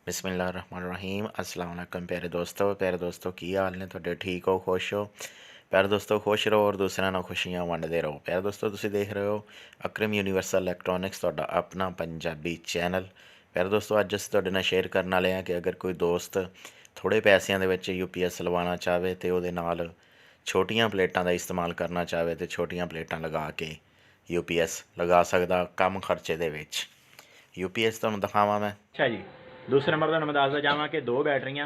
बिस्मिल्लाहिर्रहमानिर्रहीम अस्सलाम वालेकुम प्यारे दोस्तों की हाल ने तुहाडे ठीक हो खुश हो प्यारे दोस्तों खुश रहो और दूसरों ਨਾਲ खुशियां ਵੰਡਦੇ ਰਹੋ। प्यारे दोस्तों ਤੁਸੀਂ ਦੇਖ ਰਹੇ ਹੋ ਅਕਰਮ ਯੂਨੀਵਰਸਲ ਇਲੈਕਟ੍ਰੋਨਿਕਸ ਤੁਹਾਡਾ ਆਪਣਾ ਪੰਜਾਬੀ ਚੈਨਲ। प्यारे दोस्तों ਅੱਜ ਅਸੀਂ ਤੁਹਾਡੇ ਨਾਲ ਸ਼ੇਅਰ ਕਰਨ ਵਾਲੇ ਹਾਂ ਕਿ ਅਗਰ ਕੋਈ ਦੋਸਤ ਥੋੜੇ ਪੈਸਿਆਂ ਦੇ ਵਿੱਚ UPS ਲਵਾਉਣਾ ਚਾਹਵੇ ਤੇ ਉਹਦੇ ਨਾਲ ਛੋਟੀਆਂ ਪਲੇਟਾਂ ਦਾ ਇਸਤੇਮਾਲ ਕਰਨਾ ਚਾਹਵੇ ਤੇ ਛੋਟੀਆਂ ਪਲੇਟਾਂ ਲਗਾ ਕੇ UPS ਲਗਾ ਸਕਦਾ ਕਮ ਖਰਚੇ ਦੇ ਵਿੱਚ। UPS ਤੁਹਾਨੂੰ ਦਿਖਾਵਾਂ ਮੈਂ। अच्छा जी, दूसरे नंबर का मैं दसदा जावां कि दो बैटरियां,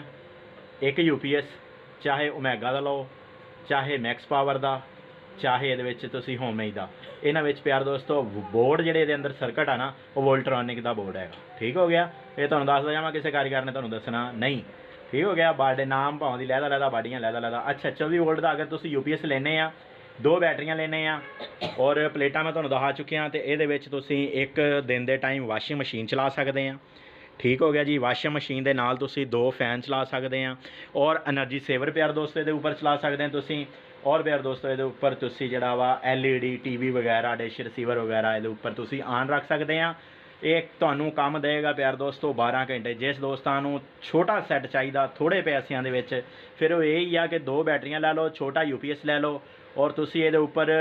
एक UPS, चाहे ओमेगा का लो, चाहे मैक्स पावर का, चाहे ये होममेज का। इन्होंने प्यार दोस्तों बोर्ड जोड़े ये अंदर सर्किट है ना, वो वोल्ट्रॉनिक का बोर्ड है। ठीक हो गया, ये तुहानूं दसदा जावां किसी कारीगर ने तुहानूं दसना नहीं। ठीक हो गया, बाडे नाम भावें दी लैदा बाडियां लैदा। अच्छा 24 वोल्ट का अगर तुसीं UPS लेने आ, दो बैटरियां लेने आ और प्लेटां मैं तुहानूं दिखा चुकिया तो ये एक दिन के टाइम वाशिंग मशीन चला सकते हैं। ठीक हो गया जी, वाशिंग मशीन के नाल तुसी दो फैन चला सकते हैं और एनर्जी सेवर प्यार दोस्तों ये उपर चला सकते हैं तुसी। और प्यार दोस्तों ये उपर तुसी जिहड़ा वा LED TV वगैरह डिश रिसीवर वगैरह ये उपर तुसी ऑन रख सकते हैं। एक तुहानूं काम देगा प्यार दोस्तों 12 घंटे। जिस दोस्तां नूं छोटा सैट चाहिए थोड़े पैसों के विच, फिर वो यही आ कि दो बैटरियां लै लो, छोटा UPS लै लो और तुसी ये उपर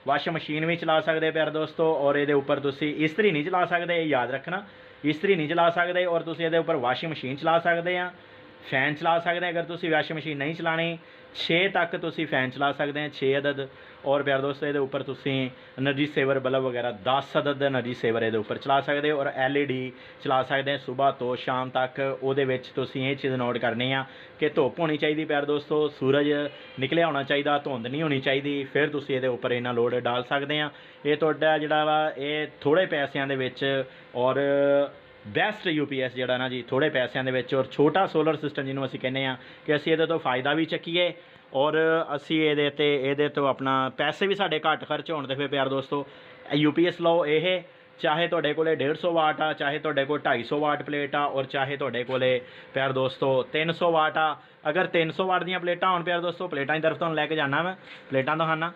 वाशिंग मशीन भी चला सकते प्यार दोस्तों। और ये उपर तुसी इस्त्री नहीं चला सकते, याद रखना, इस्त्री नहीं चला सकते। और तुसी ये उपर वाशिंग मशीन चला सकते हैं, फैन चला सकते हैं। अगर तुसी वाशिंग मशीन नहीं चलानी 6 तक तुसी फैन चला सकते हैं, 6 अदद। और प्यार दोस्तों ये उपर तुसी एनर्जी सेवर बल्ब वगैरह 10 अदद एनर्जी सेवर ये उपर चला सकते हो और LED चला सकते हैं सुबह तो शाम तक। ਉਹਦੇ ਵਿੱਚ ਤੁਸੀਂ ਇਹ ਚੀਜ਼ ਨੋਟ ਕਰਨੀ ਆ ਕਿ ਧੁੱਪ ਹੋਣੀ ਚਾਹੀਦੀ प्यार दोस्तों, सूरज निकलिया होना चाहिए, धुंध नहीं होनी चाहिए, फिर तुसी ये उपर इन्ना लोड डाल सकते हैं। ये तुहाडा जिहड़ा वा ये थोड़े पैसों के विच और बेस्ट UPS जिहड़ा ना जी थोड़े पैसों के विच और छोटा सोलर सिस्टम जिन्होंने असीं कहने आ कि असीं इहदे तो फ़ायदा भी चक्कीए और असी ये तो अपना पैसे भी साढ़े घट खर्च होने तो फिर प्यार दोस्तों UPS लो। ये चाहे तुहाडे कोले 150 वाट आ, चाहे तुहाडे कोल 250 वाट प्लेट आ और चाहे तुहाडे कोले प्यार दोस्तों 300 वाट आ। अगर 300 वाट दी प्लेटां होण प्यार दोस्तों, प्लेटां की तरफ तुहानूं लैके जाना मैं, प्लेटां दिखाना।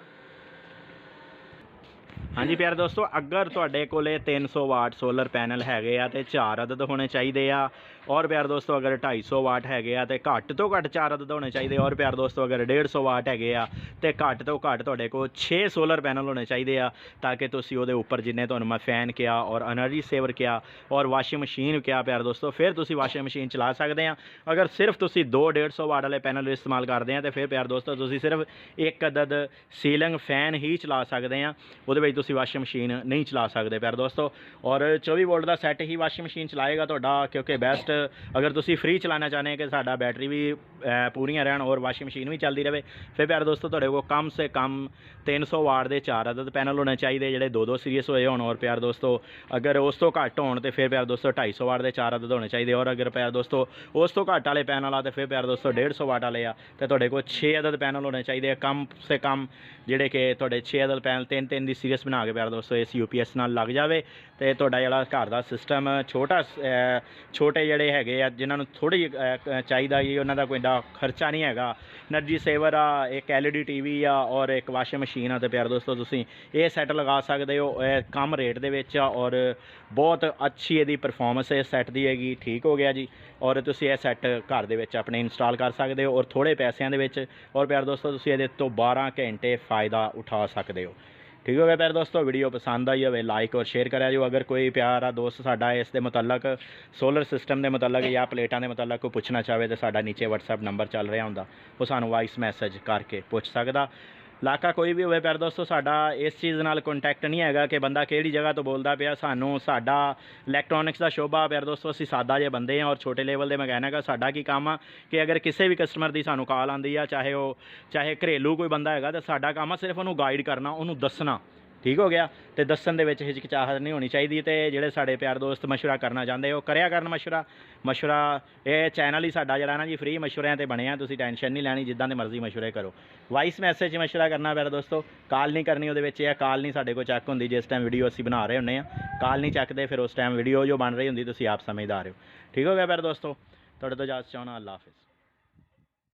हाँ जी प्यारे दोस्तों, अगर तुहाडे कोले 300 वाट सोलर पैनल हैगे आ ते 4 अदद होने चाहिए आ। और प्यार दोस्तों अगर 250 वाट हैगे आ ते घट तो घट 4 अदद होने चाहिए। और प्यार दोस्तों अगर 150 वाट हैगे आ ते घट तो घट तुहाडे कोल 6 सोलर पैनल होने चाहिए आ, ताकि तुसीं उहदे उपर जिन्ने तुहानूं मैं फैन किया और एनर्जी सेवर किया और वाशिंग मशीन किया प्यार दोस्तों, फिर तुसीं वाशिंग मशीन चला सकते हैं। अगर सिर्फ तुसीं 150 वाट वाले पैनल इस्तेमाल करते हैं तो फिर प्यार दोस्तों तुसीं सिर्फ एक अदद सीलिंग फैन ही चला सकते हैं, उहदे विच तुसीं वाशिंग मशीन नहीं चला सकते प्यार दोस्तों। और 24 वोल्ट का सैट ही वाशिंग मशीन चलाएगा तुहाडा, क्योंकि बेस्ट अगर तुसीं फ्री चलाना चाहते हैं कि साडा बैटरी भी पूरियां रहन और वाशिंग मशीन भी चलती रहे, फिर प्यार दोस्तों तुहाडे कोल कम से कम 300 वाट के 4 अदद पैनल होने चाहिए जिहड़े 2-2 सीरीस होए होण। और प्यार दोस्तों अगर उस तो घट होण तो फिर प्यार दोस्तों 250 वाट के 4 अदद होने चाहिए। और अगर प्यार दोस्तों उस तो घट वाले पैनल आ तो फिर प्यार दोस्तों 150 वाट वाले आ तो तुहाडे कोल 6 अदद पैनल होने चाहिए कम से कम, जिहड़े कि तुहाडे 6 अदद पैनल 3-3 की सीरीस बना के प्यार दोस्तों इस UPS नाल लग जाए तो तुहाडा जिहड़ा घर का सिस्टम छोटे जिहड़े हैगे आ जिन्हां नूं थोड़ी चाहिए जी उन्हां दा कोई खर्चा नहीं हैगा, एनर्जी सेवर आ, एक LED TV आ और एक वाशिंग मशीन आ, तो प्यार दोस्तों तुसीं ये सैट लगा सकते हो कम रेट दे विच और बहुत अच्छी इहदी परफॉर्मेंस इस सैट दी हैगी। ठीक हो गया जी, और तुसीं ये सैट घर दे विच अपने इंस्टॉल कर सकते हो और थोड़े पैसों के विच। और प्यार दोस्तों तुसीं इहदे तो 12 घंटे फ़ायदा उठा सकते हो। ठीक हो गया प्यार दोस्तों, वीडियो पसंद आई हो लाइक और शेयर करा जो। अगर कोई प्यारा दोस्त साडा इस दे मुतलक सोलर सिस्टम के मुतलक या प्लेटां के मुतलक कोई पूछना चाहे तो साडा नीचे WhatsApp नंबर चल रहा होंदा, वो सानूं वॉइस मैसेज करके पूछ सकदा। इलाका कोई भी होवे प्यार दोस्तों, साडा इस चीज़ नाल कॉन्टैक्ट नहीं हैगा कि बंदा किहड़ी जगह तो बोलदा पिया। सानूं साडा इलैक्ट्रॉनिक्स का शोभा प्यार दोस्तों, असीं सादा जे बंदे हैं और छोटे लेवल के मैकेनिक आ। साडा की काम आ कि अगर किसी भी कस्टमर की सानूं कॉल आंदी आ, चाहे घरेलू कोई बंदा हैगा, तो साडा काम आ सिर्फ उन्होंने गाइड करना, उन्होंने दसना। ठीक हो गया, तो दसन दे विच हिचकिचाहट नहीं होनी चाहिए। तो जिहड़े साडे प्यार दोस्त मशवरा करना चाहते हो करिया करन मशवरा ये चैनल ही साडा जिहड़ा ना जी फ्री मशवरिਆਂ ते बनिया, तुसीं टेंशन नहीं लैनी, जिद्दां दे मर्जी मशवरे करो। वॉइस मैसेज मशवरा करना प्यार दोस्तों, कॉल नहीं करनी। उहदे विच कॉल नहीं साडे कोल चैक होंदी, जिस टाइम वीडियो असीं बना रहे हुंदे आ कॉल नहीं चकदे, फिर उस टाइम वीडियो जो बन रही होंदी तुसीं आप समझदार हो। ठीक हो गया प्यार दोस्तों, तुहाडे तो इजाज़त चाहुंदा, अल्लाह हाफिज़।